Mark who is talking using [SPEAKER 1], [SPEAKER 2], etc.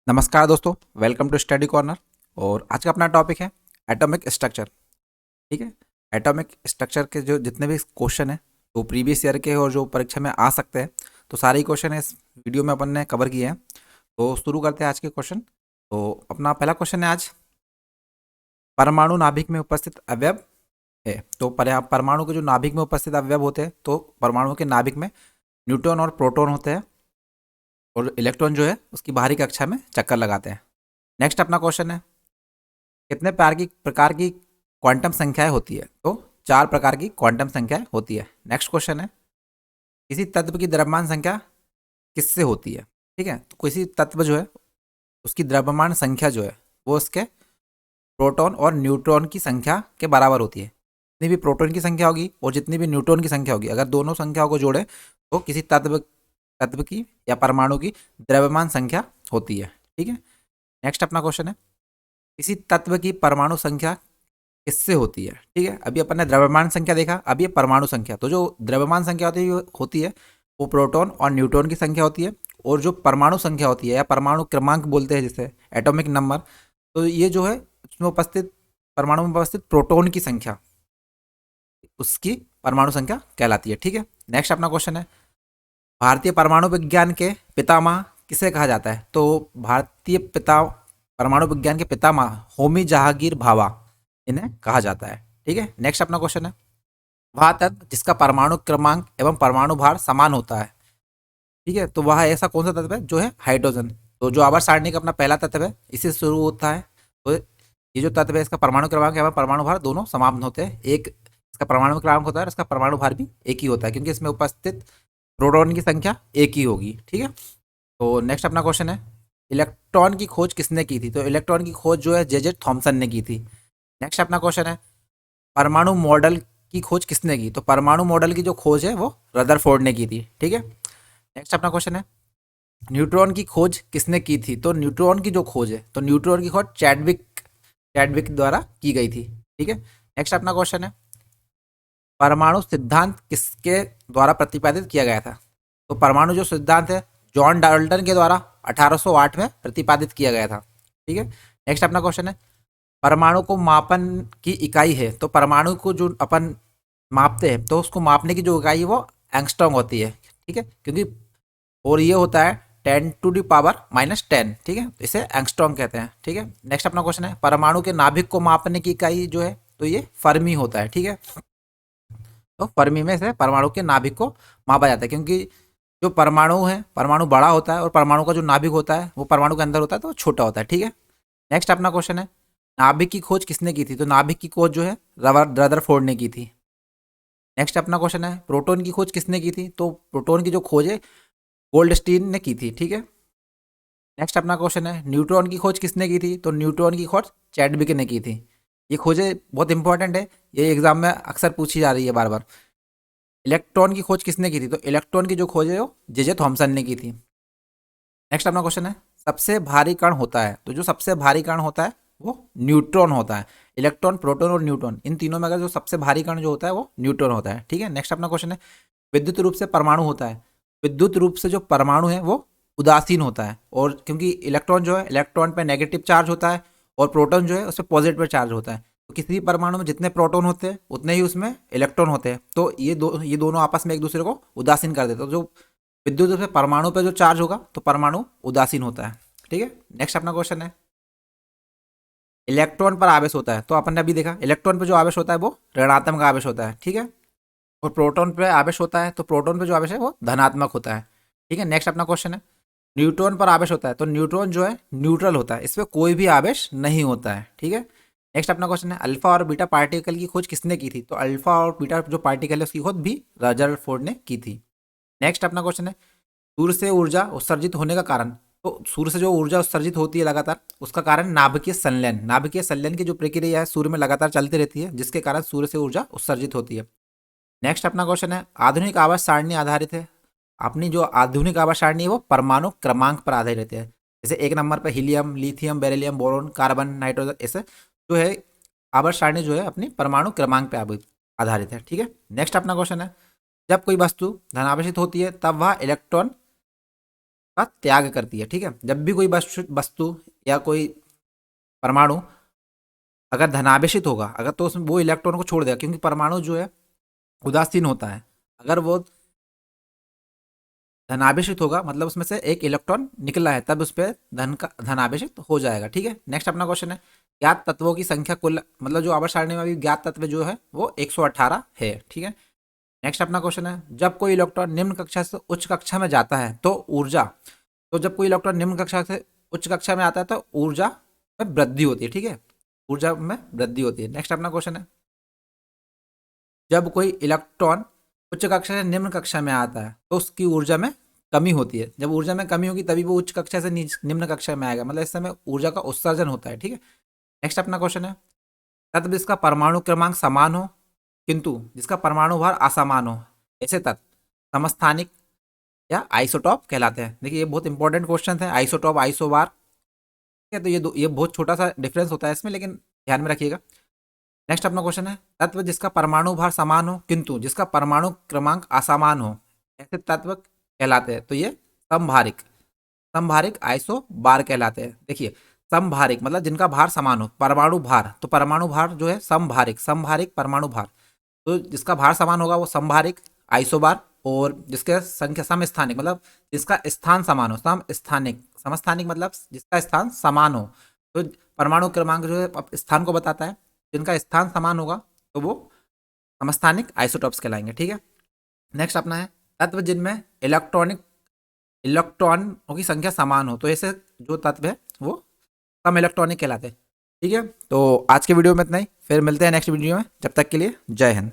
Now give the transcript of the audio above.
[SPEAKER 1] नमस्कार दोस्तों, welcome to study corner. और आज का अपना टॉपिक है एटॉमिक स्ट्रक्चर। ठीक है। एटॉमिक स्ट्रक्चर के जो जितने भी क्वेश्चन हैं वो प्रीवियस ईयर के और जो परीक्षा में आ सकते हैं, तो सारे ही क्वेश्चन इस वीडियो में अपन ने कवर किए हैं। तो शुरू करते हैं आज के क्वेश्चन। तो अपना पहला क्वेश्चन है आज, परमाणु नाभिक में उपस्थित अवयव है। तो परमाणु के जो नाभिक में उपस्थित अवयव होते हैं, तो परमाणु के नाभिक में न्यूट्रॉन और प्रोटॉन होते हैं और इलेक्ट्रॉन जो है उसकी बाहरी कक्षा में चक्कर लगाते हैं। नेक्स्ट अपना क्वेश्चन है, कितने प्रकार की क्वांटम संख्याएं होती है। तो 4 प्रकार की क्वांटम संख्याएं होती है। नेक्स्ट क्वेश्चन है, किसी तत्व की द्रव्यमान संख्या किससे होती है। ठीक है। तो किसी तत्व जो है उसकी द्रव्यमान संख्या जो है वो उसके प्रोटॉन और न्यूट्रॉन की संख्या के बराबर होती है। जितनी भी प्रोटॉन की संख्या होगी और जितनी भी न्यूट्रॉन की संख्या होगी, अगर दोनों संख्याओं को जोड़े तो किसी तत्व की या परमाणु की द्रव्यमान संख्या होती है। ठीक है। नेक्स्ट अपना क्वेश्चन है, किसी तत्व की परमाणु संख्या किससे होती है। ठीक है। अभी अपन ने द्रव्यमान संख्या देखा, अब ये परमाणु संख्या। तो जो द्रव्यमान संख्या होती है वो प्रोटॉन और न्यूट्रॉन की संख्या होती है, और जो परमाणु संख्या होती है या परमाणु क्रमांक बोलते हैं जिसे, एटॉमिक नंबर, तो ये जो है उसमें उपस्थित परमाणु में उपस्थित प्रोटॉन की संख्या उसकी परमाणु संख्या कहलाती है। ठीक है। नेक्स्ट अपना क्वेश्चन है, भारतीय परमाणु विज्ञान के पितामह किसे कहा जाता है। तो भारतीय परमाणु विज्ञान के पितामह होमी जहांगीर भाभा इन्हें कहा जाता है। ठीक है। नेक्स्ट अपना क्वेश्चन है, वह तत्व जिसका परमाणु क्रमांक एवं परमाणु भार समान होता है। ठीक है। तो वह ऐसा कौन सा तत्व है जो है हाइड्रोजन। तो जो आवर्त सारणी का अपना पहला तत्व है इसी से शुरू होता है। तो ये जो तत्व है इसका परमाणु क्रमांक एवं परमाणु भार दोनों समान होते हैं। एक इसका परमाणु क्रमांक होता है और इसका परमाणु भार भी एक ही होता है, क्योंकि इसमें उपस्थित प्रोटॉन की संख्या एक ही होगी। ठीक है। तो नेक्स्ट अपना क्वेश्चन है, इलेक्ट्रॉन की खोज किसने की थी। तो इलेक्ट्रॉन की खोज जो है जे थॉमसन ने की थी। नेक्स्ट अपना क्वेश्चन है, परमाणु मॉडल की खोज किसने की। तो परमाणु मॉडल की जो खोज है वो रदरफोर्ड ने की थी। ठीक है। नेक्स्ट अपना क्वेश्चन है, न्यूट्रॉन की खोज किसने की थी। तो न्यूट्रॉन की जो खोज है, तो न्यूट्रॉन की खोज चैडविक द्वारा की गई थी। ठीक है। नेक्स्ट अपना क्वेश्चन है, परमाणु सिद्धांत किसके द्वारा प्रतिपादित किया गया था। तो परमाणु जो सिद्धांत है जॉन डाल्टन के द्वारा 1808 में प्रतिपादित किया गया था। ठीक है। नेक्स्ट अपना क्वेश्चन है, परमाणु को मापन की इकाई है। तो परमाणु को जो अपन मापते हैं तो उसको मापने की जो इकाई है वो एंगस्ट्रॉम होती है। ठीक है। क्योंकि और ये होता है 10⁻⁻10। ठीक है। तो इसे एंगस्ट्रॉम कहते हैं। ठीक है। नेक्स्ट अपना क्वेश्चन है, परमाणु के नाभिक को मापने की इकाई जो है तो ये फर्मी होता है। ठीक है। तो फर्मी में से परमाणु के नाभिक को मापा जाता है, क्योंकि जो परमाणु है परमाणु बड़ा होता है और परमाणु का जो नाभिक होता है वो परमाणु के अंदर होता है तो छोटा होता है। ठीक है। नेक्स्ट अपना क्वेश्चन है, नाभिक की खोज किसने की थी। तो नाभिक की खोज जो है रदरफोर्ड ने की थी। नेक्स्ट अपना क्वेश्चन है, प्रोटॉन की खोज किसने की थी। तो प्रोटॉन की जो खोज है गोल्डस्टीन ने की थी। ठीक है। नेक्स्ट अपना क्वेश्चन है, न्यूट्रॉन की खोज किसने की थी। तो न्यूट्रॉन की खोज चैडविक ने की थी। ये खोजें बहुत इंपॉर्टेंट है, ये एग्जाम में अक्सर पूछी जा रही है बार बार। इलेक्ट्रॉन की खोज किसने की थी। तो इलेक्ट्रॉन की जो खोज है वो जे थॉमसन ने की थी। नेक्स्ट अपना क्वेश्चन है, सबसे भारी कण होता है। तो जो सबसे भारी कण होता है वो न्यूट्रॉन होता है। इलेक्ट्रॉन, प्रोटॉन और न्यूट्रॉन, इन तीनों में अगर जो सबसे भारी कण जो होता है वो न्यूट्रॉन होता है। ठीक है। नेक्स्ट अपना क्वेश्चन है, विद्युत रूप से परमाणु होता है। विद्युत रूप से जो परमाणु है वो उदासीन होता है, और क्योंकि इलेक्ट्रॉन जो है, इलेक्ट्रॉन पे नेगेटिव चार्ज होता है और प्रोटॉन जो है उस पर पॉजिटिव चार्ज होता है। तो किसी भी परमाणु में जितने प्रोटॉन होते हैं उतने ही उसमें इलेक्ट्रॉन होते हैं। तो ये दोनों आपस में एक दूसरे को उदासीन कर देते हैं। तो जो विद्युत रूप से परमाणु पे जो चार्ज होगा तो परमाणु उदासीन होता है। ठीक है। नेक्स्ट अपना क्वेश्चन है, इलेक्ट्रॉन पर आवेश होता है। तो अपन ने अभी देखा इलेक्ट्रॉन पे जो आवेश होता है वो ऋणात्मक आवेश होता है। ठीक है। और प्रोटॉन पे आवेश होता है तो प्रोटॉन पे जो आवेश है वो धनात्मक होता है। ठीक है। नेक्स्ट अपना क्वेश्चन है, न्यूट्रॉन पर आवेश होता है। तो न्यूट्रॉन जो है न्यूट्रल होता है, इसमें कोई भी आवेश नहीं होता है। ठीक है। नेक्स्ट अपना क्वेश्चन है, अल्फा और बीटा पार्टिकल की खोज किसने की थी। तो अल्फा और बीटा जो पार्टिकल है उसकी खोज भी रदरफोर्ड ने की थी। नेक्स्ट अपना क्वेश्चन है, सूर्य से ऊर्जा उत्सर्जित होने का कारण। तो सूर्य से जो ऊर्जा उत्सर्जित होती है लगातार, उसका कारण नाभिकीय संलयन। नाभिकीय संलयन की जो प्रक्रिया है सूर्य में लगातार चलती रहती है, जिसके कारण सूर्य से ऊर्जा उत्सर्जित होती है। नेक्स्ट अपना क्वेश्चन है, आधुनिक आवास सारणी आधारित है। अपनी जो आधुनिक आवास सारणी है वो परमाणु क्रमांक पर आधारित है। जैसे एक नंबर पर helium, lithium, beryllium, boron, carbon, nitrogen, ऐसे जो है आवर्त सारणी जो है अपनी परमाणु क्रमांक पर आधारित है। ठीक है। नेक्स्ट अपना क्वेश्चन है, जब कोई वस्तु धनावेशित होती है तब वह इलेक्ट्रॉन का त्याग करती है। ठीक है, जब भी कोई वस्तु या कोई परमाणु अगर धनावेशित होगा, अगर तो उसमें वो इलेक्ट्रॉन को छोड़ देगा, क्योंकि परमाणु जो है उदासीन होता है। अगर वो धनावेशित होगा मतलब उसमें से एक इलेक्ट्रॉन निकला है, तब उस पर धनावेशित हो जाएगा। ठीक है, नेक्स्ट अपना क्वेश्चन है, ज्ञात तत्वों की संख्या कुल, मतलब जो आवर्त सारणी में अभी ज्ञात तत्व जो है वो 118 है। ठीक है, नेक्स्ट अपना क्वेश्चन है, जब कोई इलेक्ट्रॉन निम्न कक्षा से उच्च कक्षा में जाता है तो ऊर्जा, तो जब कोई इलेक्ट्रॉन निम्न कक्षा से उच्च कक्षा में आता है तो ऊर्जा में वृद्धि होती है। ठीक है, ऊर्जा में वृद्धि होती है। नेक्स्ट अपना क्वेश्चन है, जब कोई इलेक्ट्रॉन उच्च कक्षा से निम्न कक्षा में आता है तो उसकी ऊर्जा में कमी होती है। जब ऊर्जा में कमी होगी तभी वो उच्च कक्षा से निम्न कक्षा में आएगा, मतलब इस समय ऊर्जा का उत्सर्जन होता है। ठीक है, नेक्स्ट अपना क्वेश्चन है, तत्व जिसका परमाणु क्रमांक समान हो किंतु जिसका परमाणु भार असमान हो, ऐसे तत्व समस्थानिक या आइसोटॉप कहलाते हैं। देखिए ये बहुत इंपॉर्टेंट क्वेश्चन है, आइसोटॉप आइसोबार। ठीक है, तो ये बहुत छोटा सा डिफरेंस होता है इसमें, लेकिन ध्यान में रखिएगा। नेक्स्ट अपना क्वेश्चन है, तत्व जिसका परमाणु भार समान हो किंतु जिसका परमाणु क्रमांक असमान हो, ऐसे तत्व कहलाते हैं। तो ये समभारिक, समभारिक आइसो बार कहलाते हैं। देखिए समभारिक मतलब जिनका भार समान हो, परमाणु भार, तो परमाणु भार जो है समभारिक, समभारिक परमाणु भार, तो जिसका भार समान होगा वो समभारिक आइसोबार, और जिसके संख्या समस्थानिक मतलब जिसका स्थान समान हो, समस्थानिक, समस्थानिक मतलब जिसका स्थान समान हो, तो परमाणु क्रमांक जो है स्थान को बताता है, जिनका स्थान समान होगा तो वो समस्थानिक आइसोटॉप्स कहलाएंगे। ठीक है, नेक्स्ट अपना है, तत्व जिनमें इलेक्ट्रॉनों की संख्या समान हो, तो ऐसे जो तत्व है वो कम इलेक्ट्रॉनिक कहलाते हैं। ठीक है, तो आज के वीडियो में इतना ही, फिर मिलते हैं नेक्स्ट वीडियो में, जब तक के लिए जय हिंद।